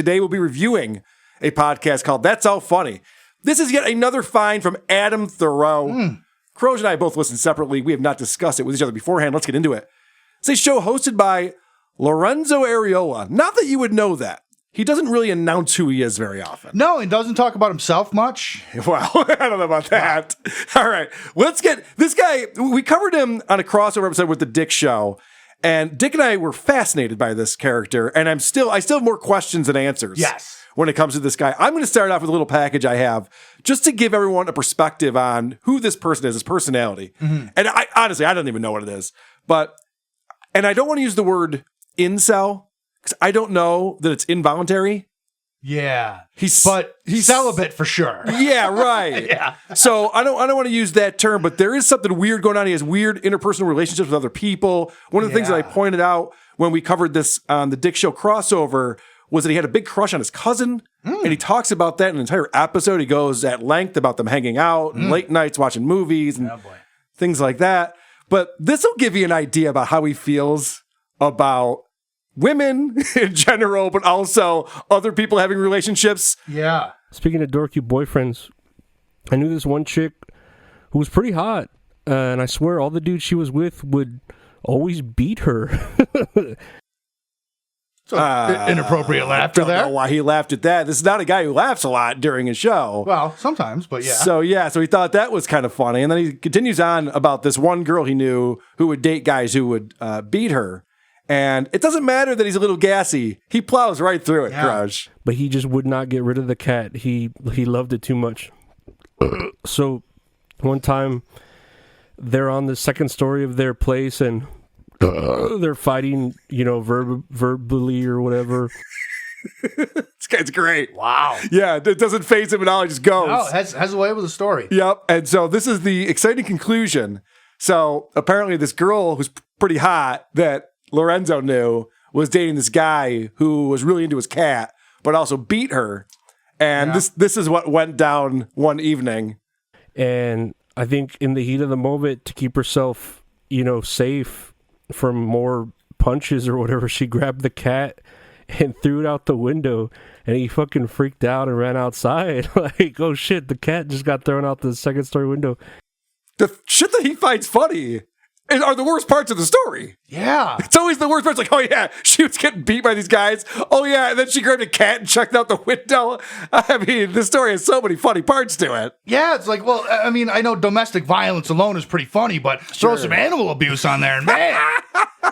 Today we'll be reviewing a podcast called That's All Funny. This is yet another find from Adam Thoreau. Cros and I both listen separately. We have not discussed it with each other beforehand. Let's get into it. It's a show hosted by Lorenzo Arreola. Not that you would know that. He doesn't really announce who he is very often. No, he doesn't talk about himself much. Well, I don't know about that. All right, let's get this guy. We covered him on a crossover episode with the Dick Show, and Dick and I were fascinated by this character, and I still have more questions than answers. Yes. When it comes to this guy, I'm going to start off with a little package I have just to give everyone a perspective on who this person is, his personality. And I honestly don't even know what it is, and I don't want to use the word incel. Because I don't know that it's involuntary. Yeah. He's celibate for sure. Yeah, right. Yeah. So I don't want to use that term, but there is something weird going on. He has weird interpersonal relationships with other people. One of the things that I pointed out when we covered this on the Dick Show crossover was that he had a big crush on his cousin. And he talks about that in an entire episode. He goes at length about them hanging out and late nights watching movies and things like that. But this will give you an idea about how he feels about women in general, but also other people having relationships. Yeah. Speaking of dorky boyfriends, I knew this one chick who was pretty hot, and I swear all the dudes she was with would always beat her. Inappropriate laughter there. I don't know why he laughed at that. This is not a guy who laughs a lot during his show. Well, sometimes, but yeah. So he thought that was kind of funny. And then he continues on about this one girl he knew who would date guys who would beat her. And it doesn't matter that he's a little gassy. He plows right through it, Crush. But he just would not get rid of the cat. He loved it too much. So one time they're on the second story of their place and they're fighting, verbally or whatever. This guy's great. Wow. Yeah, it doesn't faze him at all. He just goes. No, it has a way with the story. Yep. And so this is the exciting conclusion. So apparently this girl who's pretty hot that Lorenzo knew was dating this guy who was really into his cat, but also beat her. And this is what went down one evening. And I think in the heat of the moment, to keep herself, safe from more punches or whatever, she grabbed the cat and threw it out the window. And he fucking freaked out and ran outside. Like, oh shit, the cat just got thrown out the second story window. The shit that he finds funny are the worst parts of the story. Yeah. It's always the worst parts. Like, oh yeah, she was getting beat by these guys. Oh yeah, and then she grabbed a cat and chucked out the window. I mean, this story has so many funny parts to it. Yeah, it's like, well, I mean, I know domestic violence alone is pretty funny, but throw some animal abuse on there and man,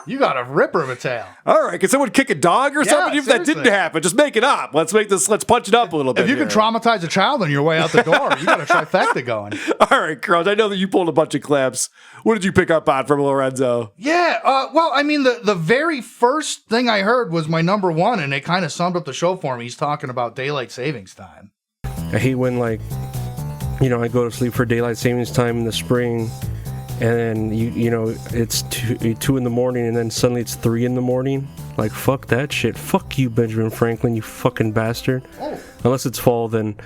you got a ripper of a tale. All right, can someone kick a dog or something? If that didn't happen, just make it up. Let's punch it up a little bit. If you can traumatize a child on your way out the door, you got a trifecta going. All right, Cros, I know that you pulled a bunch of clips. What did you pick up on from Lorenzo? Yeah, well, I mean, the very first thing I heard was my number one, and it kind of summed up the show for me. He's talking about daylight savings time. I hate when, I go to sleep for daylight savings time in the spring, and then, it's 2 in the morning, and then suddenly it's 3 in the morning. Like, fuck that shit. Fuck you, Benjamin Franklin, you fucking bastard. Oh. Unless it's fall, then,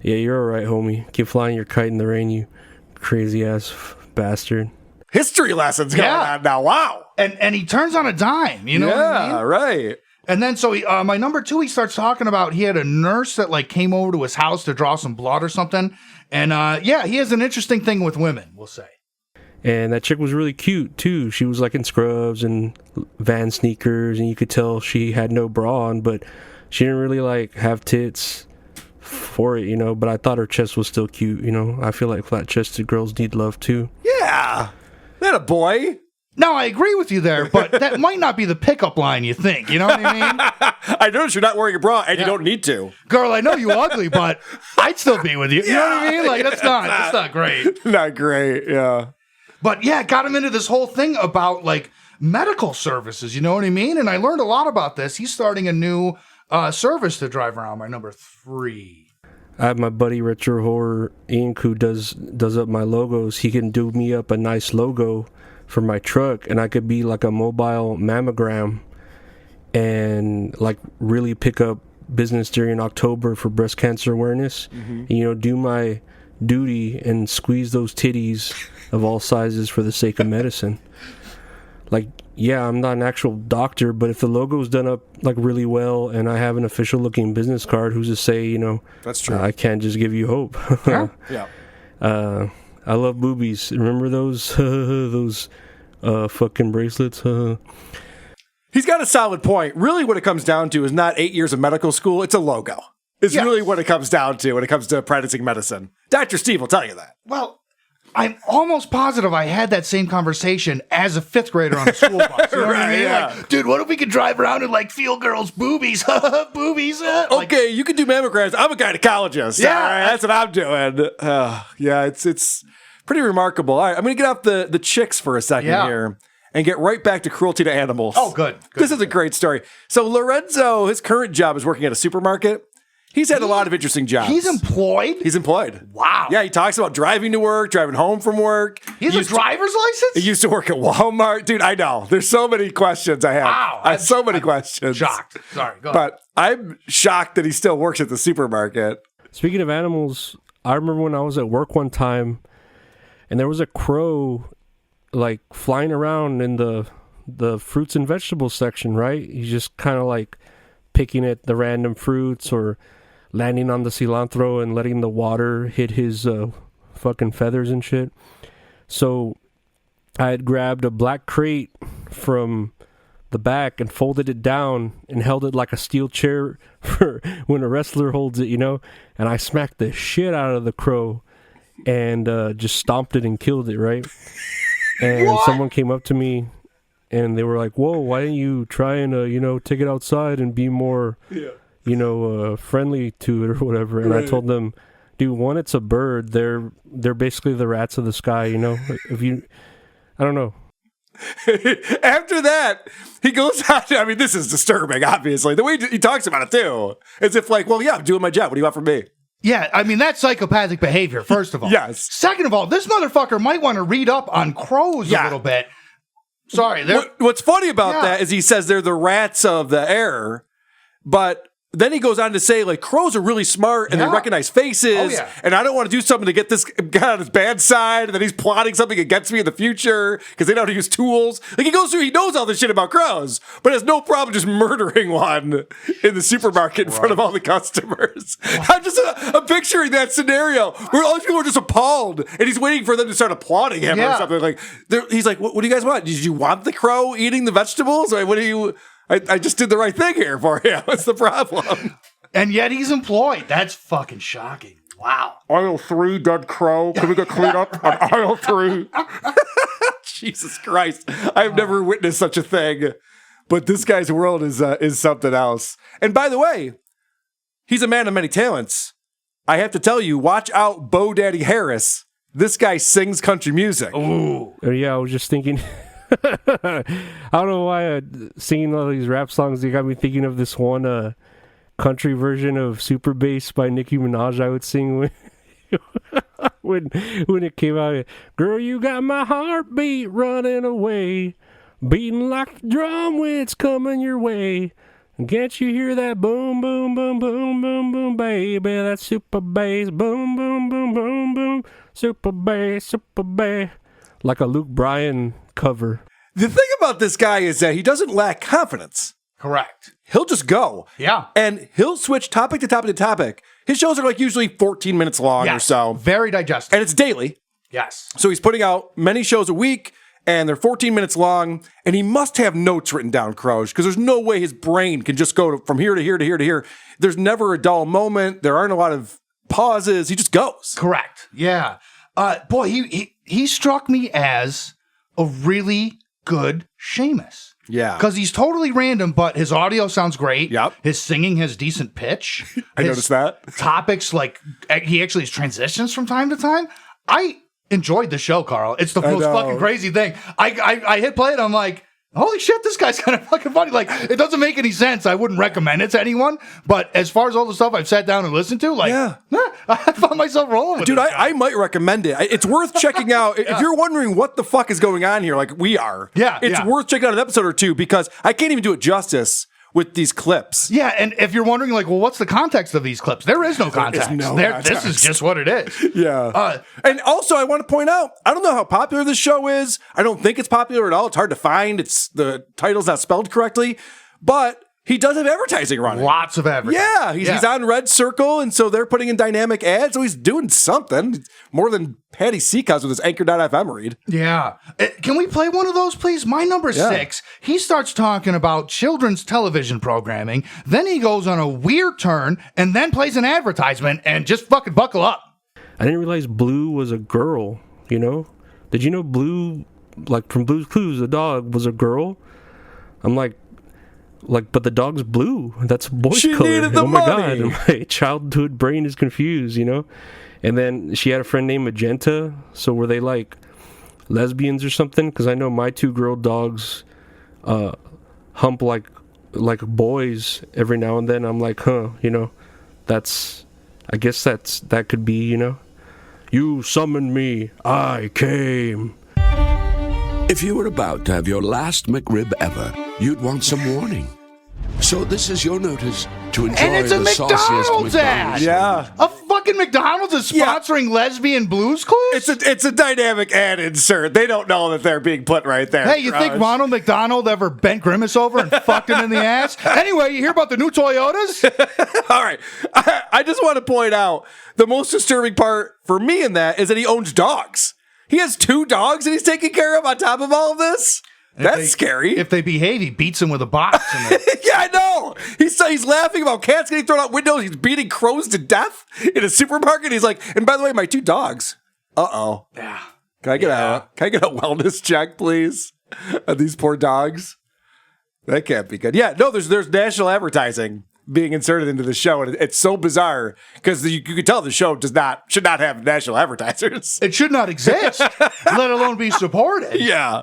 yeah, you're all right, homie. Keep flying your kite in the rain, you crazy-ass bastard. History lessons going on now. Wow. And he turns on a dime, you know what I mean? Yeah, right. And then, so my number two, he starts talking about he had a nurse that, came over to his house to draw some blood or something. And, he has an interesting thing with women, we'll say. And that chick was really cute, too. She was, in scrubs and Van sneakers, and you could tell she had no bra on, but she didn't really, have tits for it, but I thought her chest was still cute, I feel like flat-chested girls need love, too. Yeah. That a boy. No, I agree with you there, but that might not be the pickup line you think. You know what I mean? I noticed you're not wearing a bra, and you don't need to. Girl, I know you ugly, but I'd still be with you. You know what I mean? That's not great. Not great, yeah. But yeah, got him into this whole thing about medical services. You know what I mean? And I learned a lot about this. He's starting a new service to drive around. My number 3. I have my buddy Retro Horror Inc. who does up my logos. He can do me up a nice logo for my truck, and I could be like a mobile mammogram and really pick up business during October for breast cancer awareness. Mm-hmm. And, do my duty and squeeze those titties of all sizes for the sake of medicine. like, yeah, I'm not an actual doctor, but if the logo's done up like really well and I have an official looking business card, who's to say, you know, that's true. I can't just give you hope. Yeah. I love boobies. Remember those those fucking bracelets? He's got a solid point. Really, what it comes down to is not 8 years of medical school. It's a logo. It's really what it comes down to when it comes to practicing medicine. Dr. Steve will tell you that. Well, I'm almost positive I had that same conversation as a 5th grader on a school bus. You know what I mean? Yeah. Like, dude, what if we could drive around and like feel girls' boobies? Boobies. Okay, you can do mammograms. I'm a gynecologist. Yeah. All right, that's what I'm doing. Yeah, it's pretty remarkable. All right, I'm going to get off the chicks for a second here and get right back to cruelty to animals. Oh, good. This is a great story. So Lorenzo, his current job is working at a supermarket. He's had a lot of interesting jobs. He's employed? He's employed. Wow. Yeah, he talks about driving to work, driving home from work. He has a driver's license? He used to work at Walmart. Dude, I know. There's so many questions I have. Wow. I have so many questions. Shocked. Sorry, go ahead. But I'm shocked that he still works at the supermarket. Speaking of animals, I remember when I was at work one time and there was a crow like flying around in the fruits and vegetables section, right? He's just kind of like picking at the random fruits or landing on the cilantro and letting the water hit his fucking feathers and shit. So I had grabbed a black crate from the back and folded it down and held it like a steel chair for when a wrestler holds it, you know? And I smacked the shit out of the crow and just stomped it and killed it, right? And someone came up to me and they were like, whoa, why didn't you try and, take it outside and be more, friendly to it or whatever? And I told them, dude, one, it's a bird. They're basically the rats of the sky, you know? I don't know. After that, he goes out. I mean, this is disturbing, obviously. The way he talks about it, too. As if like, well, yeah, I'm doing my job. What do you want from me? Yeah, I mean, that's psychopathic behavior, first of all. Yes. Second of all, this motherfucker might want to read up on crows a little bit. Sorry. What's funny about that is he says they're the rats of the air, but then he goes on to say, like, crows are really smart and they recognize faces, and I don't want to do something to get this guy on his bad side, and then he's plotting something against me in the future because they know how to use tools. Like, he knows all this shit about crows, but has no problem just murdering one in the supermarket in front of all the customers. I'm picturing that scenario where all these people are just appalled, and he's waiting for them to start applauding him or something. Like, he's like, what do you guys want? Did you want the crow eating the vegetables? Like, what do you... I just did the right thing here for you. What's the problem? And yet he's employed. That's fucking shocking. Wow. Aisle 3, dead crow. Can we get cleaned up on aisle 3? Jesus Christ. I've never witnessed such a thing. But this guy's world is something else. And by the way, he's a man of many talents. I have to tell you, watch out, Bo Daddy Harris. This guy sings country music. Ooh. Yeah, I was just thinking... I don't know why singing all these rap songs, they got me thinking of this one country version of Super Bass by Nicki Minaj I would sing when it came out. Girl, you got my heartbeat running away, beating like the drum when it's coming your way. Can't you hear that boom, boom, boom, boom, boom, boom, baby? That's super bass, boom, boom, boom, boom, boom, super bass, super bass. Like a Luke Bryan cover. The thing about this guy is that he doesn't lack confidence. Correct. He'll just go. Yeah. And he'll switch topic to topic to topic. His shows are like usually 14 minutes long or so. Very digestible. And it's daily. Yes. So he's putting out many shows a week, and they're 14 minutes long, and he must have notes written down, Croge, because there's no way his brain can just go from here to here to here to here. There's never a dull moment. There aren't a lot of pauses. He just goes. Correct. Yeah. Boy, he struck me as a really good Seamus. Yeah. Because he's totally random, but his audio sounds great. Yep. His singing has decent pitch. I noticed that. Topics, like, he actually has transitions from time to time. I enjoyed the show, Carl. It's the most fucking crazy thing. I hit play and I'm like, holy shit, this guy's kind of fucking funny. Like, it doesn't make any sense. I wouldn't recommend it to anyone. But as far as all the stuff I've sat down and listened to, like, I found myself rolling with it. Dude, I might recommend it. It's worth checking out. If you're wondering what the fuck is going on here, like we are, it's worth checking out an episode or two because I can't even do it justice with these clips. Yeah, and if you're wondering, like, well, what's the context of these clips? There is no context. This is just what it is. Yeah. And also, I want to point out, I don't know how popular this show is. I don't think it's popular at all. It's hard to find. The title's not spelled correctly. But he does have advertising running. Lots of advertising. Yeah, he's on Red Circle, and so they're putting in dynamic ads, so he's doing something. More than Patty Seacos with his Anchor.fm read. Yeah. Can we play one of those, please? My number 6, he starts talking about children's television programming, then he goes on a weird turn, and then plays an advertisement, and just fucking buckle up. I didn't realize Blue was a girl, you know? Did you know Blue, like from Blue's Clues, the dog was a girl? I'm like, but the dog's blue. That's a boy's color. She needed the money. God, my childhood brain is confused, you know? And then she had a friend named Magenta. So were they like lesbians or something? Because I know my 2 girl dogs hump like boys every now and then. I'm like, you know, I guess that could be, you know? You summoned me, I came. If you were about to have your last McRib ever, you'd want some warning. So this is your notice to enjoy And it's a the sauciest McDonald's ad. Yeah. A fucking McDonald's is sponsoring lesbian Blues Clues? It's a dynamic ad insert. They don't know that they're being put right there. Hey, you think Ronald McDonald ever bent Grimace over and fucked him in the ass? Anyway, you hear about the new Toyotas? All right. I just want to point out the most disturbing part for me in that is that he owns dogs. He has 2 dogs that he's taking care of on top of all of this. That's scary. If they behave, he beats them with a box. Yeah, I know. He's laughing about cats getting thrown out windows. He's beating crows to death in a supermarket. He's like, and by the way, my 2 dogs. Uh-oh. Yeah. Can I get a wellness check, please? On these poor dogs? That can't be good. Yeah, no, there's national advertising being inserted into the show, and it's so bizarre because you can tell the show should not have national advertisers. It should not exist, let alone be supported. Yeah.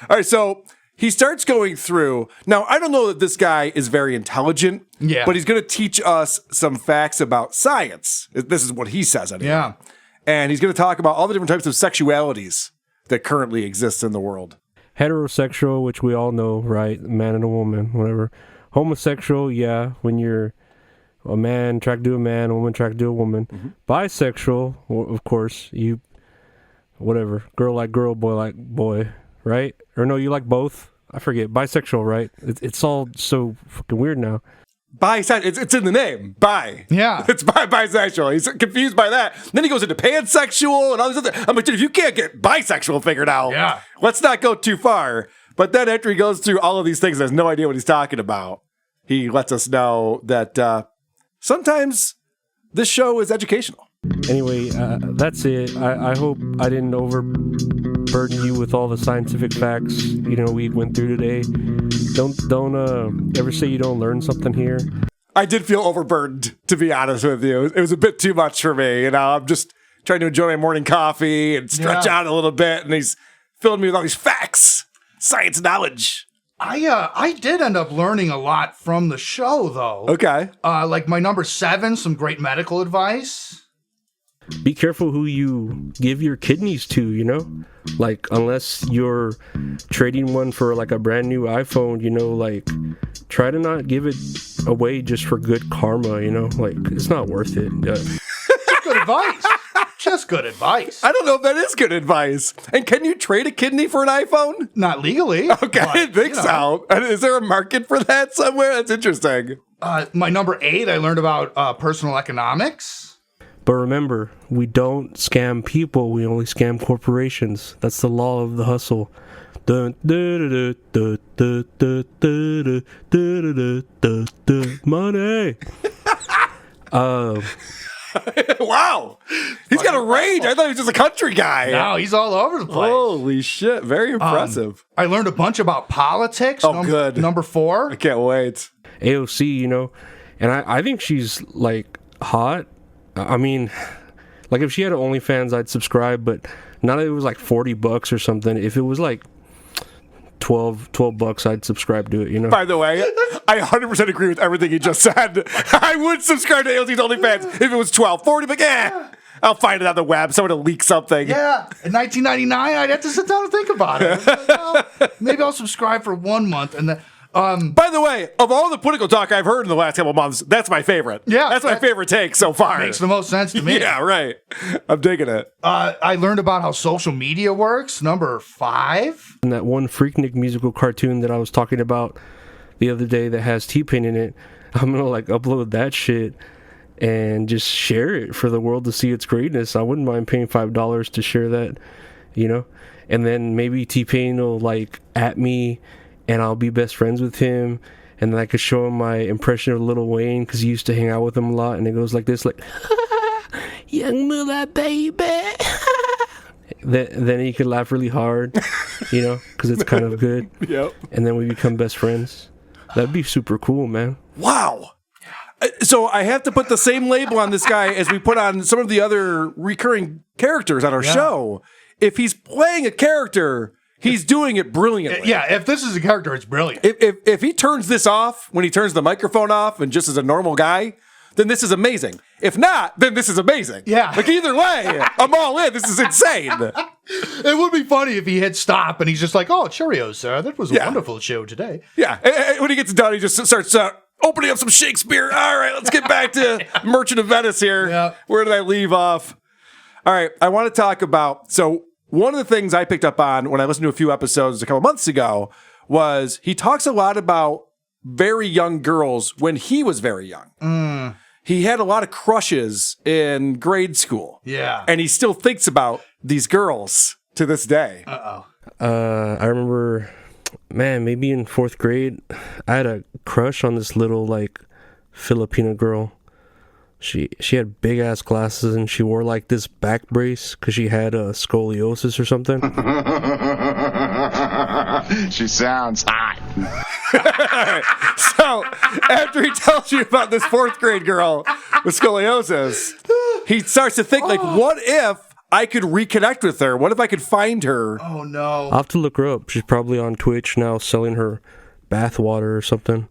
All right, so he starts going through. Now, I don't know that this guy is very intelligent, but he's going to teach us some facts about science. This is what he says anyway. Yeah. And he's going to talk about all the different types of sexualities that currently exist in the world. Heterosexual, which we all know, right? Man and a woman, whatever. Homosexual, yeah, when you're a man attracted to a man, a woman attracted to a woman. Mm-hmm. Bisexual, well, of course, whatever. Girl like girl, boy like boy, right? Or no, you like both? I forget. Bisexual, right? It's all so fucking weird now. Bisexual, it's in the name. Bi. Yeah. It's bisexual. He's confused by that. Then he goes into pansexual and all these other. I'm like, dude, if you can't get bisexual figured out, let's not go too far. But then after he goes through all of these things, has no idea what he's talking about. He lets us know that sometimes this show is educational. Anyway, that's it. I hope I didn't overburden you with all the scientific facts we went through today. Don't ever say you don't learn something here. I did feel overburdened, to be honest with you. It was a bit too much for me. I'm just trying to enjoy my morning coffee and stretch out a little bit, and he's filling me with all these facts, science knowledge. I did end up learning a lot from the show, though. Okay. Like my number 7, some great medical advice. Be careful who you give your kidneys to, like unless you're trading one for like a brand new iPhone, like try to not give it away just for good karma, like it's not worth it. Good advice. Just good advice. I don't know if that is good advice. And can you trade a kidney for an iPhone? Not legally. Okay, I didn't think so. Is there a market for that somewhere? That's interesting. My number 8, I learned about personal economics. But remember, we don't scam people, we only scam corporations. That's the law of the hustle. Money. Wow. He's got a range. I thought he was just a country guy. No, he's all over the place. Holy shit. Very impressive. I learned a bunch about politics. Oh, good. Number 4. I can't wait. AOC, and I think she's like hot. I mean, like if she had an OnlyFans, I'd subscribe, but not if it was like $40 or something. If it was like $12, I'd subscribe to it, By the way, I 100% agree with everything you just said. I would subscribe to AOC's OnlyFans if it was $12.40, but I'll find it on the web. Someone will leak something. Yeah, in 1999, I'd have to sit down and think about it. Maybe I'll subscribe for 1 month, and then By the way, of all the political talk I've heard in the last couple of months, that's my favorite. Yeah, that's my favorite take so far. Makes the most sense to me. Yeah, right. I'm digging it. I learned about how social media works. Number 5. And that one Freaknik musical cartoon that I was talking about the other day that has T-Pain in it, I'm gonna like upload that shit and just share it for the world to see its greatness. I wouldn't mind paying $5 to share that, you know? And then maybe T-Pain will like at me and I'll be best friends with him. And then I could show him my impression of Lil Wayne because he used to hang out with him a lot. And it goes like this, like, young Miller, baby. Then he could laugh really hard, you know, because it's kind of good. Yep. And then we become best friends. That'd be super cool, man. Wow. So I have to put the same label on this guy as we put on some of the other recurring characters on our show. If he's playing a character, he's doing it brilliantly. Yeah, if this is a character, it's brilliant. If he turns this off when he turns the microphone off and just as a normal guy, then this is amazing. If not, then this is amazing. Yeah. Like either way, I'm all in. This is insane. It would be funny if he hit stop and he's just like, "Oh, Cheerios, sir. That was a wonderful show today." Yeah. And when he gets done, he just starts opening up some Shakespeare. All right, let's get back to Merchant of Venice here. Yeah. Where did I leave off? All right, I want to talk about, so one of the things I picked up on when I listened to a few episodes a couple months ago was he talks a lot about very young girls when he was very young. He had a lot of crushes in grade school. Yeah. And he still thinks about these girls to this day. I remember, man, maybe in 4th grade, I had a crush on this little, like, Filipina girl. She had big ass glasses and she wore like this back brace because she had scoliosis or something. She sounds hot. So after he tells you about this 4th grade girl with scoliosis, he starts to think like, what if I could reconnect with her? What if I could find her? Oh no! I'll have to look her up. She's probably on Twitch now selling her bath water or something.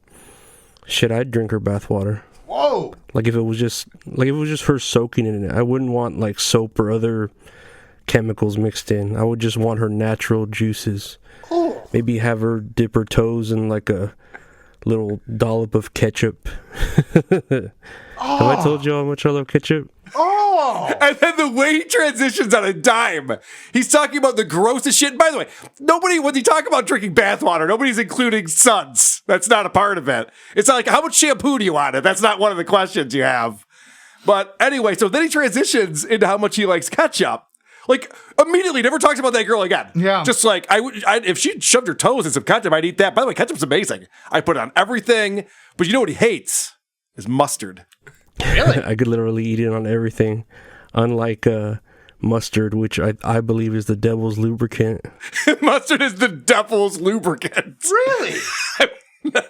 Shit, I'd drink her bath water. Whoa! Like if it was just her soaking in it. I wouldn't want like soap or other chemicals mixed in. I would just want her natural juices. Oh. Maybe have her dip her toes in like a little dollop of ketchup. Have I told you how much I love ketchup? Oh! And then the way he transitions on a dime, he's talking about the grossest shit. By the way, when you talk about drinking bathwater, nobody's including suds. That's not a part of it. It's not like, how much shampoo do you want it? That's not one of the questions you have. But anyway, so then he transitions into how much he likes ketchup. Like, immediately never talks about that girl again. Yeah. Just like, if she shoved her toes in some ketchup, I'd eat that. By the way, ketchup's amazing. I put it on everything. But you know what he hates? Is mustard. Really? I could literally eat it on everything. Unlike mustard, which I believe is the devil's lubricant. Mustard is the devil's lubricant. Really?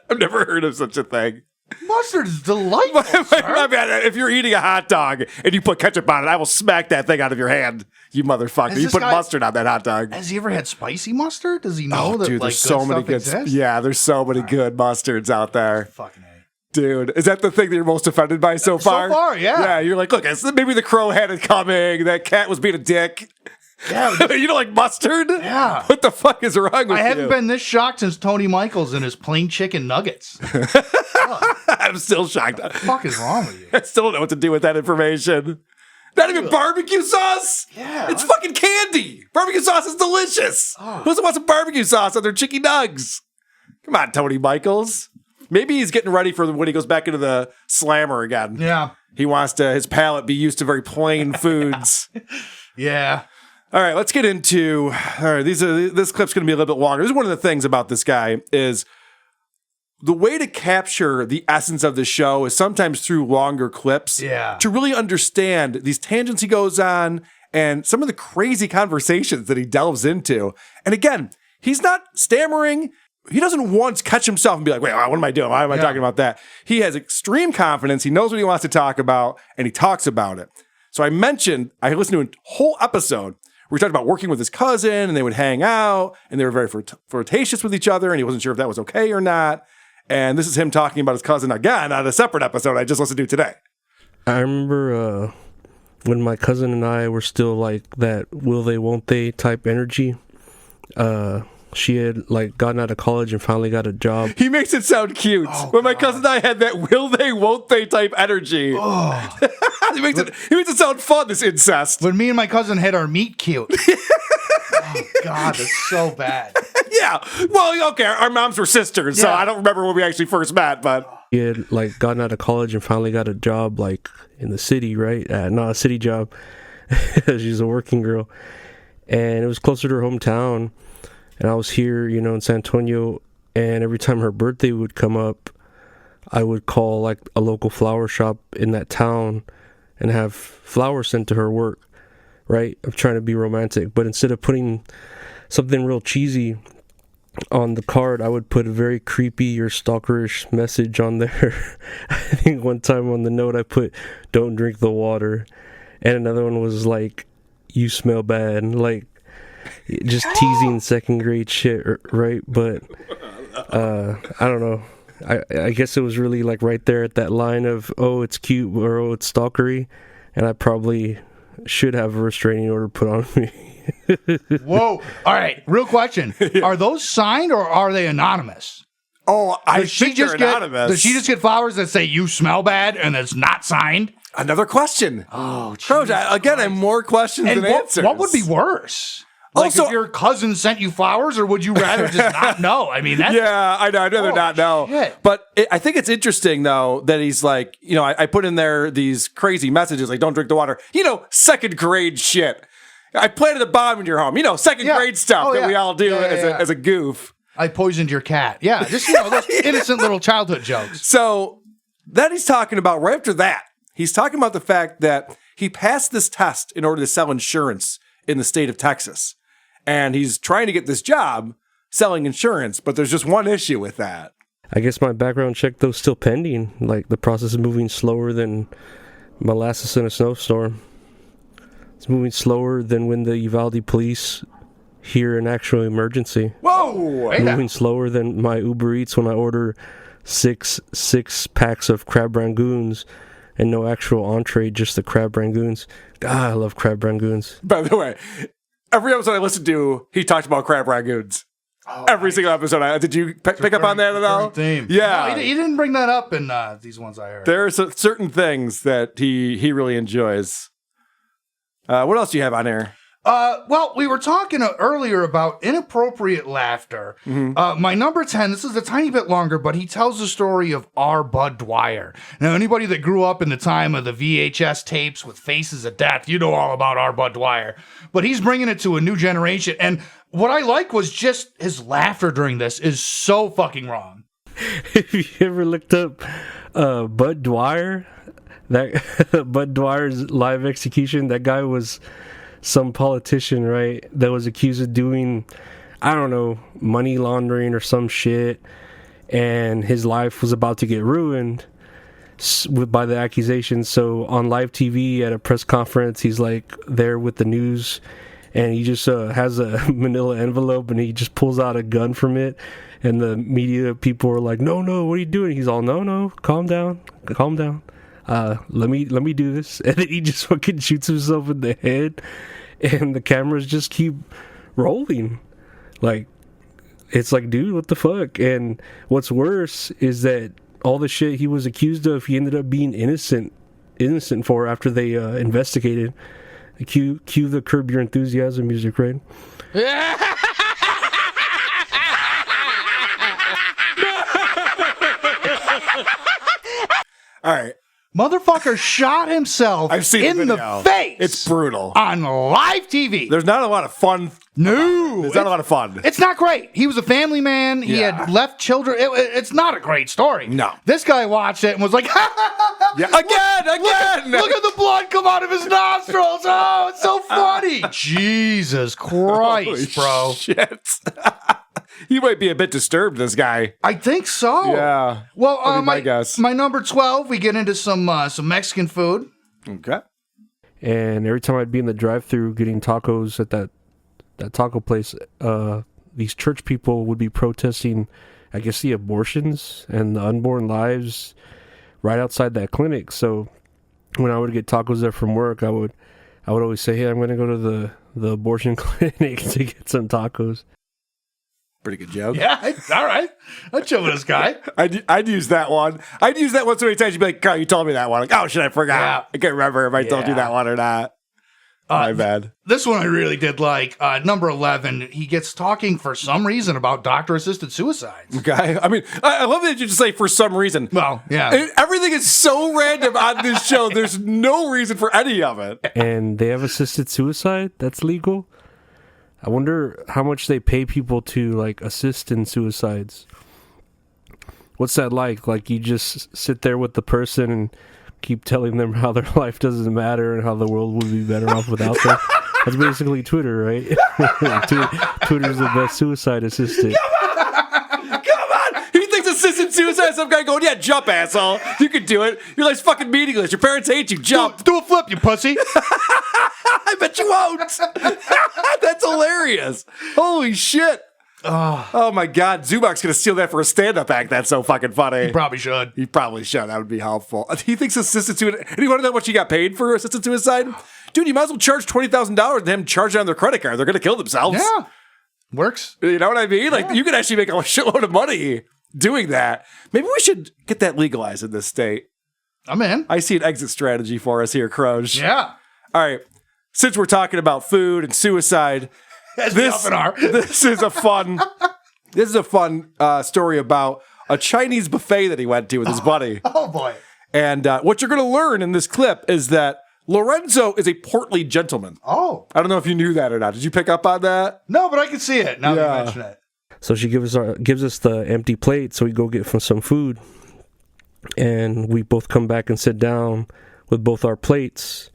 I've never heard of such a thing. Mustard is delightful, sir. My bad. If you're eating a hot dog and you put ketchup on it, I will smack that thing out of your hand, you motherfucker. Has You this put guy- mustard on that hot dog. Has he ever had spicy mustard? Does he know that Dude, like there's so many good. stuff exists? Yeah, there's so many good mustards out there. Fucking A. Dude, is that the thing that you're most offended by so far? So far, yeah. Yeah, you're like, look, maybe the crow had it coming. That cat was being a dick. Yeah. You don't like mustard? Yeah. What the fuck is wrong with you? I haven't been this shocked since Tony Michaels and his plain chicken nuggets. I'm still shocked. What the fuck is wrong with you? I still don't know what to do with that information. Not even barbecue sauce? Yeah. It's fucking candy. Barbecue sauce is delicious. Who doesn't want some barbecue sauce on their chicken nugs? Come on, Tony Michaels. Maybe he's getting ready for when he goes back into the slammer again. Yeah. He wants his palate be used to very plain foods. Yeah. All right, let's get into. All right, this clip's going to be a little bit longer. This is one of the things about this guy is the way to capture the essence of the show is sometimes through longer clips. Yeah. To really understand these tangents he goes on and some of the crazy conversations that he delves into. And again, he's not stammering. He doesn't once catch himself and be like, wait, what am I doing? Why am I talking about that? He has extreme confidence. He knows what he wants to talk about, and he talks about it. So I listened to a whole episode where he talked about working with his cousin, and they would hang out, and they were very flirtatious with each other, and he wasn't sure if that was okay or not. And this is him talking about his cousin again on a separate episode I just listened to today. I remember when my cousin and I were still like that will they, won't they type energy. she had like gotten out of college and finally got a job. He makes it sound cute. When my cousin and I had that will they, won't they type energy. he makes it sound fun, this incest. When me and my cousin had our meet cute. Oh, God, that's so bad. Yeah. Well, okay, our moms were sisters, so I don't remember when we actually first met, but... She had like gotten out of college and finally got a job like in the city, right? Not a city job. She's a working girl. And it was closer to her hometown. And I was here, you know, in San Antonio. And every time her birthday would come up, I would call like a local flower shop in that town and have flowers sent to her work, right? I'm trying to be romantic. But instead of putting something real cheesy on the card, I would put a very creepy or stalkerish message on there. I think one time on the note I put, "Don't drink the water." And another one was like, "You smell bad." Like, just teasing second grade shit, right? But I don't know. I guess it was really like right there at that line of, oh, it's cute or oh, it's stalkery. And I probably should have a restraining order put on me. Whoa. All right. Real question. Are those signed or are they anonymous? Oh, I think they're anonymous. Does she just get flowers that say "you smell bad" and it's not signed? Another question. Oh, Croge, again, I have more questions and than answers. What would be worse? Like Also, if your cousin sent you flowers, or would you rather just not know? I mean, that's... Yeah, I know. I'd rather not know. Shit. But I think it's interesting, though, that he's like, you know, I put in there these crazy messages like, "Don't drink the water." You know, second grade shit. I planted a bomb in your home. You know, second grade stuff that we all do as a goof. I poisoned your cat. Yeah, just, you know, those innocent little childhood jokes. So then he's talking about, right after that, he's talking about the fact that he passed this test in order to sell insurance in the state of Texas. And he's trying to get this job selling insurance, but there's just one issue with that. I guess my background check, though, is still pending. Like, the process is moving slower than molasses in a snowstorm. It's moving slower than when the Uvalde police hear an actual emergency. Whoa! Moving slower than my Uber Eats when I order six packs of crab rangoons and no actual entree, just the crab rangoons. God, I love crab rangoons. By the way, every episode I listened to, he talked about crab rangoons. Every single episode. Did you pick up on that at all? Theme. Yeah. No, he didn't bring that up in these ones I heard. There are certain things that he really enjoys. What else do you have on there? Well, we were talking earlier about inappropriate laughter. Mm-hmm. My number 10, this is a tiny bit longer, but he tells the story of R. Bud Dwyer. Now, anybody that grew up in the time of the VHS tapes with Faces of Death, you know all about R. Bud Dwyer. But he's bringing it to a new generation. And what I like was just his laughter during this is so fucking wrong. Have you ever looked up Bud Dwyer? That Bud Dwyer's live execution, that guy was some politician, right, that was accused of doing, I don't know, money laundering or some shit, and his life was about to get ruined by the accusation. So on live TV at a press conference, he's like there with the news, and he just has a manila envelope, and he just pulls out a gun from it, and the media people are like, no, what are you doing? He's all, no, calm down. Let me do this. And then he just fucking shoots himself in the head, and the cameras just keep rolling. Like, it's like, dude, what the fuck? And what's worse is that all the shit he was accused of, he ended up being innocent for after they investigated. Cue the Curb Your Enthusiasm music, right? All right. Motherfucker shot himself in the face. It's brutal. On live TV. There's not a lot of fun. No. There's not a lot of fun. It's not great. He was a family man. He had left children. It's not a great story. No. This guy watched it and was like, yeah, again. Look at the blood come out of his nostrils. Oh, it's so funny. Jesus Christ, bro. Shit. He might be a bit disturbed, this guy. I think so. Yeah. Well, my guess. My number 12, we get into some Mexican food. Okay. And every time I'd be in the drive-thru getting tacos at that taco place, these church people would be protesting, I guess, the abortions and the unborn lives right outside that clinic. So when I would get tacos there from work, I would always say, hey, I'm going to go to the abortion clinic to get some tacos. Pretty good joke. Yeah, all right. I'll chill with this guy. I'd use that one. I'd use that one so many times. You'd be like, Carl, you told me that one. Like, oh, shit, I forgot. Yeah. I can't remember if I told you that one or not. My bad. This one I really did like. Number 11, he gets talking for some reason about doctor-assisted suicides. Okay. I mean, I love that you just say for some reason. Well, yeah. Everything is so random on this show. There's no reason for any of it. And they have assisted suicide. That's legal. I wonder how much they pay people to like assist in suicides. What's that like? Like you just sit there with the person and keep telling them how their life doesn't matter and how the world would be better off without them. That's basically Twitter, right? Twitter's the best suicide assistant. Come on! He thinks assisted suicide. Some guy going, yeah, jump, asshole. You can do it. Your life's fucking meaningless. Your parents hate you. Jump. Do a flip, you pussy. I bet you won't. That's hilarious. Holy shit. Oh my God. Zubak's going to steal that for a stand-up act. That's so fucking funny. He probably should. He probably should. That would be helpful. He thinks assisted suicide. And you want to know what she got paid for assisted suicide? Dude, you might as well charge $20,000 and them charge it on their credit card. They're going to kill themselves. Yeah. Works. You know what I mean? Like, you could actually make a shitload of money doing that. Maybe we should get that legalized in this state. I'm in. I see an exit strategy for us here, Croge. Yeah. All right. Since we're talking about food and suicide, As we often are. this is a fun story about a Chinese buffet that he went to with his buddy. Oh, boy. And what you're going to learn in this clip is that Lorenzo is a portly gentleman. Oh. I don't know if you knew that or not. Did you pick up on that? No, but I can see it now that you mention it. So she gives us the empty plate, so we go get some food, and we both come back and sit down with both our plates,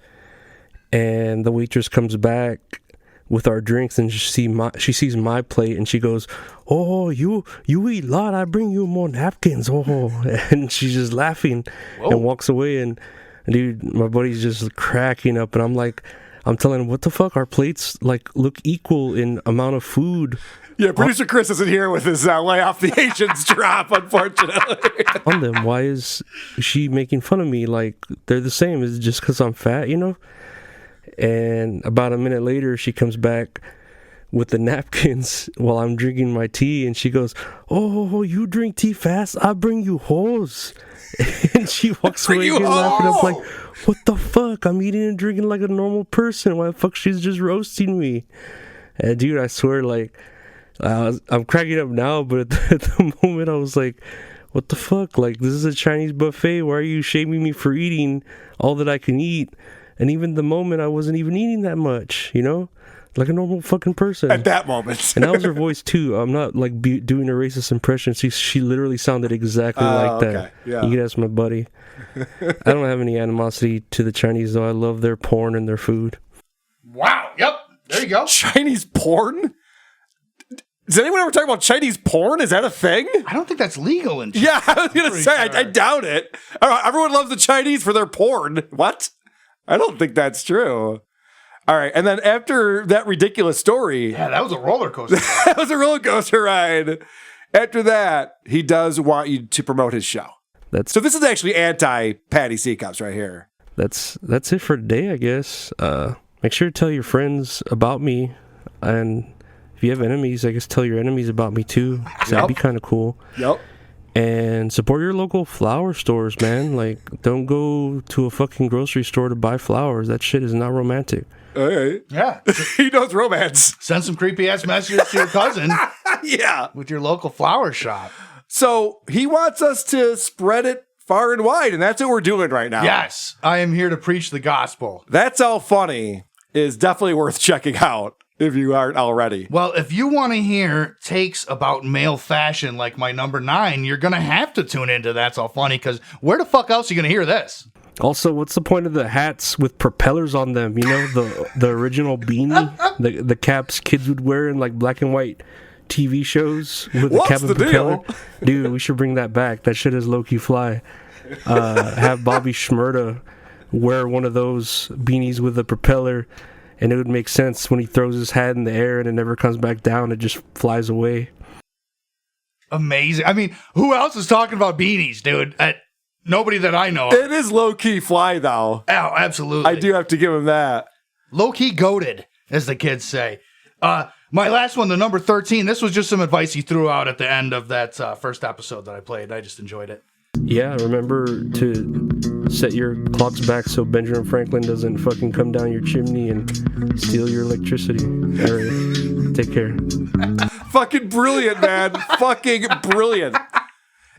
and the waitress comes back with our drinks, and she sees my plate, and she goes, "Oh, you eat a lot. I bring you more napkins." Oh, and she's just laughing and walks away, and dude, my buddy's just cracking up, and I'm telling him, what the fuck? Our plates like look equal in amount of food. Yeah, producer Chris isn't here with his lay off the Asians drop, unfortunately. On them, why is she making fun of me? Like they're the same. Is it just because I'm fat, you know? And about a minute later, she comes back with the napkins while I'm drinking my tea, and she goes, "Oh, you drink tea fast? I bring you hose." And she walks away again laughing. I'm like, what the fuck? I'm eating and drinking like a normal person. Why the fuck she's just roasting me? And dude, I swear, like, I'm cracking up now, but at the moment I was like, what the fuck? Like, this is a Chinese buffet. Why are you shaming me for eating all that I can eat? And even the moment I wasn't even eating that much, you know? Like a normal fucking person. At that moment. And that was her voice too. I'm not like doing a racist impression. She literally sounded exactly like that. Okay. Yeah. You can ask my buddy. I don't have any animosity to the Chinese though. I love their porn and their food. Wow. Yep. There you go. Chinese porn? Does anyone ever talk about Chinese porn? Is that a thing? I don't think that's legal in China. Yeah, I was going to say, I doubt it. Everyone loves the Chinese for their porn. What? I don't think that's true. All right, and then after that ridiculous story... Yeah, that was a roller coaster. That was a roller coaster ride. After that, he does want you to promote his show. So this is actually anti-Patty Seacups right here. That's it for today, I guess. Make sure to tell your friends about me, and if you have enemies, I guess tell your enemies about me too. 'Cause that'd be kind of cool. Yep. And support your local flower stores, man. Like, don't go to a fucking grocery store to buy flowers. That shit is not romantic. All right. Yeah. He knows romance. Send some creepy ass messages to your cousin. Yeah. With your local flower shop. So he wants us to spread it far and wide, and that's what we're doing right now. Yes. I am here to preach the gospel. That's All Funny is definitely worth checking out if you aren't already. Well, if you want to hear takes about male fashion like my number 9, you're going to have to tune into That's All Funny, because where the fuck else are you going to hear this? Also, what's the point of the hats with propellers on them? You know, the original beanie, the caps kids would wear in like black and white TV shows with the cap and propeller. Dude, we should bring that back. That shit is low-key fly. Have Bobby Shmurda wear one of those beanies with a propeller, and it would make sense when he throws his hat in the air and it never comes back down. It just flies away. Amazing. I mean, who else is talking about beanies, dude? Nobody that I know of. It is low-key fly, though. Oh, absolutely. I do have to give him that. Low-key goated, as the kids say. My last one, the number 13, this was just some advice he threw out at the end of that first episode that I played. I just enjoyed it. Yeah, remember to set your clocks back so Benjamin Franklin doesn't fucking come down your chimney and steal your electricity. All right, take care. Fucking brilliant, man. Fucking brilliant.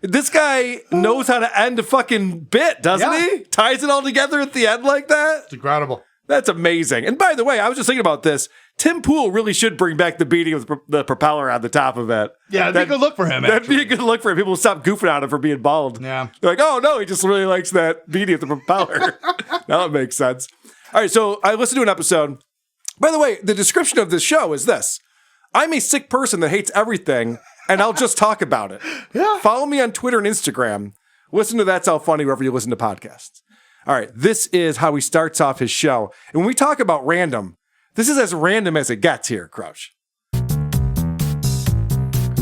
This guy knows how to end a fucking bit, doesn't he? Ties it all together at the end like that. It's incredible. That's amazing. And by the way, I was just thinking about this. Tim Pool really should bring back the beating of the propeller on the top of it. Yeah, that'd be a good look for him. That'd be a good look for him. People will stop goofing on him for being bald. Yeah. They're like, oh, no, he just really likes that beating of the propeller. Now it makes sense. All right, so I listened to an episode. By the way, the description of this show is this. I'm a sick person that hates everything, and I'll just talk about it. Yeah. Follow me on Twitter and Instagram. Listen to That's How Funny wherever you listen to podcasts. All right, this is how he starts off his show. And when we talk about random, this is as random as it gets here, Crouch. I'm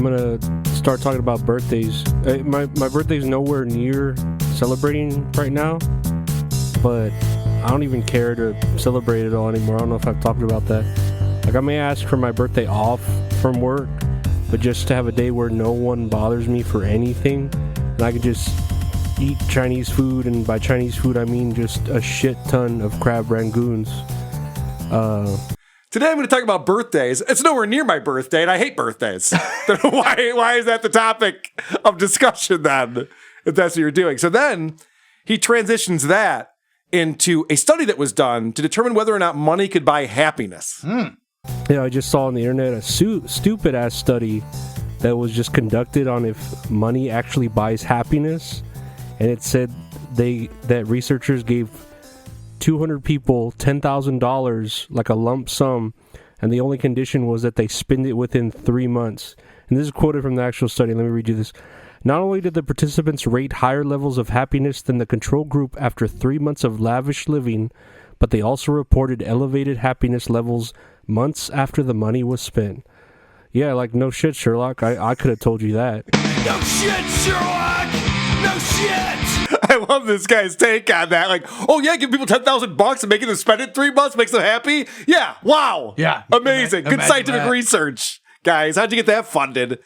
gonna start talking about birthdays. My birthday's nowhere near celebrating right now, but I don't even care to celebrate it all anymore. I don't know if I've talked about that. Like, I may ask for my birthday off from work, but just to have a day where no one bothers me for anything, and I could just eat Chinese food, and by Chinese food I mean just a shit ton of crab rangoons. Today I'm going to talk about birthdays. It's nowhere near my birthday, and I hate birthdays. Why is that the topic of discussion then, if that's what you're doing? So then he transitions that into a study that was done to determine whether or not money could buy happiness. Yeah, I just saw on the internet a stupid-ass study that was just conducted on if money actually buys happiness, and it said that researchers gave 200 people $10,000, like a lump sum, and the only condition was that they spend it within 3 months. And this is quoted from the actual study. Let me read you this. Not only did the participants rate higher levels of happiness than the control group after 3 months of lavish living, but they also reported elevated happiness levels months after the money was spent. Yeah, like, no shit, Sherlock. I could have told you that. No shit, Sherlock! No shit! I love this guy's take on that. Like, oh yeah, give people $10,000 and making them spend it 3 months makes them happy? Yeah, wow. Yeah. Amazing. Good scientific research, guys. How'd you get that funded?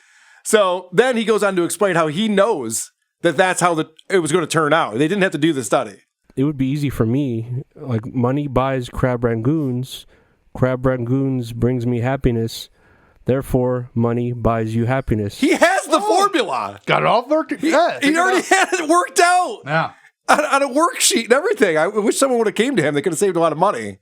So then he goes on to explain how he knows that that's how it was going to turn out. They didn't have to do the study. It would be easy for me. Like, money buys crab rangoons. Crab rangoons brings me happiness. Therefore, money buys you happiness. He has the formula. Got it all worked. He already had it worked out. Yeah. On a worksheet and everything. I wish someone would have came to him. They could have saved a lot of money.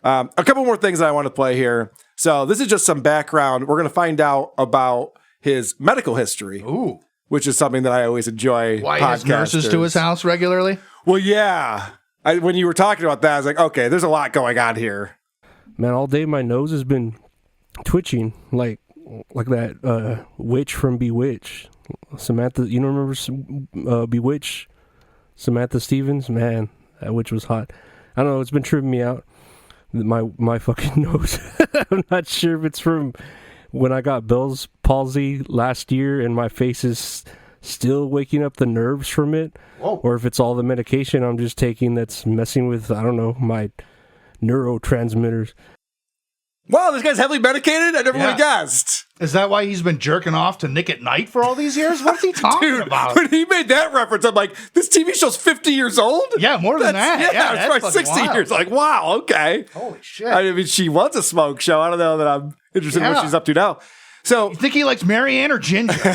A couple more things that I want to play here. So this is just some background. We're going to find out about his medical history. Ooh. Which is something that I always enjoy. Why he has nurses to his house regularly? Well, yeah. When you were talking about that, I was like, okay, there's a lot going on here. Man, all day my nose has been twitching like that witch from Bewitched. Samantha, you don't remember Bewitched? Samantha Stevens? Man, that witch was hot. I don't know, it's been tripping me out. My fucking nose. I'm not sure if it's from when I got Bell's palsy last year and my face is still waking up the nerves from it. Whoa. Or if it's all the medication I'm just taking that's messing with, I don't know, my neurotransmitters. Wow, this guy's heavily medicated? I never would have guessed. Is that why he's been jerking off to Nick at Night for all these years? What's he talking about? When he made that reference, I'm like, this TV show's 50 years old? Yeah, more than that. Yeah, it's probably 60 years. Like, wow, okay. Holy shit. I mean, she wants a smoke show. I don't know that I'm interested in what she's up to now. So, you think he likes Marianne or Ginger?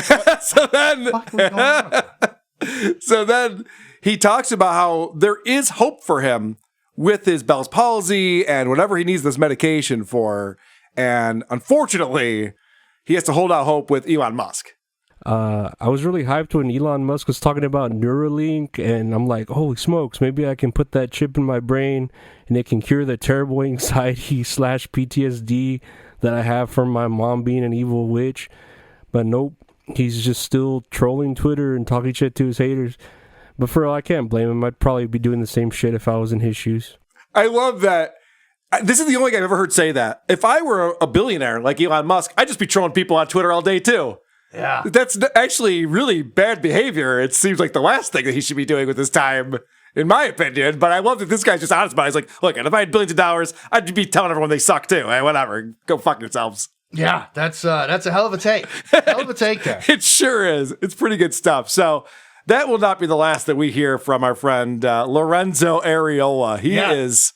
So then he talks about how there is hope for him with his Bell's palsy and whatever he needs this medication for. And unfortunately, he has to hold out hope with Elon Musk. I was really hyped when Elon Musk was talking about Neuralink, and I'm like, holy smokes, maybe I can put that chip in my brain and it can cure the terrible anxiety / PTSD that I have from my mom being an evil witch. But nope, he's just still trolling Twitter and talking shit to his haters. But for all I can't blame him. I'd probably be doing the same shit if I was in his shoes. I love that. This is the only guy I've ever heard say that. If I were a billionaire like Elon Musk, I'd just be trolling people on Twitter all day too. Yeah. That's actually really bad behavior. It seems like the last thing that he should be doing with his time, in my opinion. But I love that this guy's just honest about it. He's like, look, if I had billions of dollars, I'd be telling everyone they suck too. Hey, whatever. Go fuck yourselves. Yeah, that's a hell of a take. Hell of a take there. It sure is. It's pretty good stuff. So that will not be the last that we hear from our friend Lorenzo Arreola. He is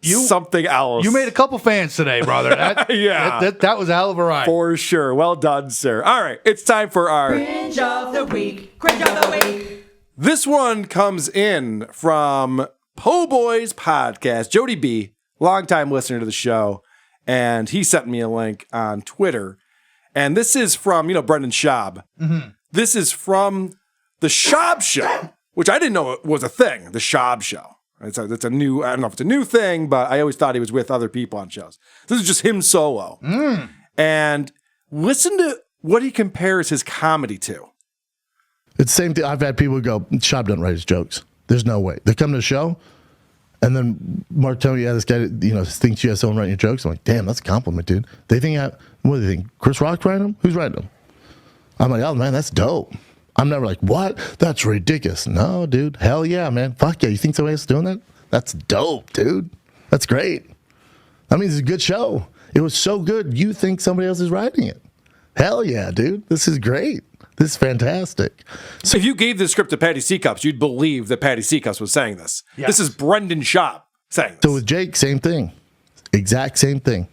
something else. You made a couple fans today, brother. That was a hell of a ride. For sure. Well done, sir. All right, it's time for our Cringe of the Week. Cringe of the Week. This one comes in from Po Boys Podcast. Jody B, longtime listener to the show, and he sent me a link on Twitter. And this is from, Brendan Schaub. Mm-hmm. This is from the Schaub Show, which I didn't know it was a thing, the Schaub Show. It's a new, I don't know if it's a new thing, but I always thought he was with other people on shows. This is just him solo. And listen to what he compares his comedy to. It's the same thing. I've had people go, Schaub doesn't write his jokes. There's no way. They come to the show, and then Mark tells me, this guy, thinks you have someone writing your jokes. I'm like, damn, that's a compliment, dude. They think, what do they think? Chris Rock's writing them? Who's writing them? I'm like, oh, man, that's dope. I'm never like, what? That's ridiculous. No, dude. Hell yeah, man. Fuck yeah. You think somebody else is doing that? That's dope, dude. That's great. That means it's a good show. It was so good, you think somebody else is writing it. Hell yeah, dude. This is great. This is fantastic. So if you gave this script to Patty Seacups, you'd believe that Patty Seacups was saying this. Yes. This is Brendan Schaub saying this. So with Jake, same thing. Exact same thing.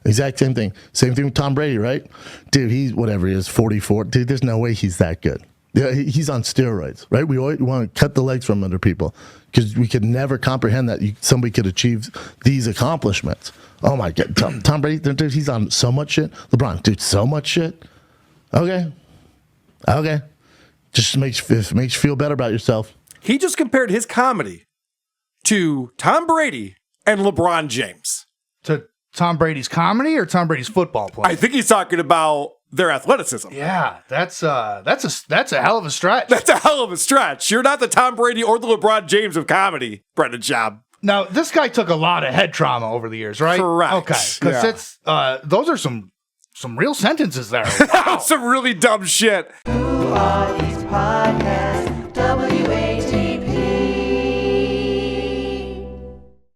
Same thing with Tom Brady, right? Dude, he's whatever he is, 44. Dude, there's no way he's that good. Yeah, he's on steroids, right? We always want to cut the legs from under people because we could never comprehend that somebody could achieve these accomplishments. Oh my God, Tom Brady, dude, he's on so much shit. LeBron, dude, so much shit. Okay, just makes you feel better about yourself. He just compared his comedy to Tom Brady and LeBron James. To Tom Brady's comedy or Tom Brady's football play? I think he's talking about their athleticism. Yeah, that's a hell of a stretch. That's a hell of a stretch. You're not the Tom Brady or the LeBron James of comedy, Brendan Schaub. Now, this guy took a lot of head trauma over the years, right? Correct. Okay, because it's those are some real sentences there. Wow. Some really dumb shit. Who are these podcasts?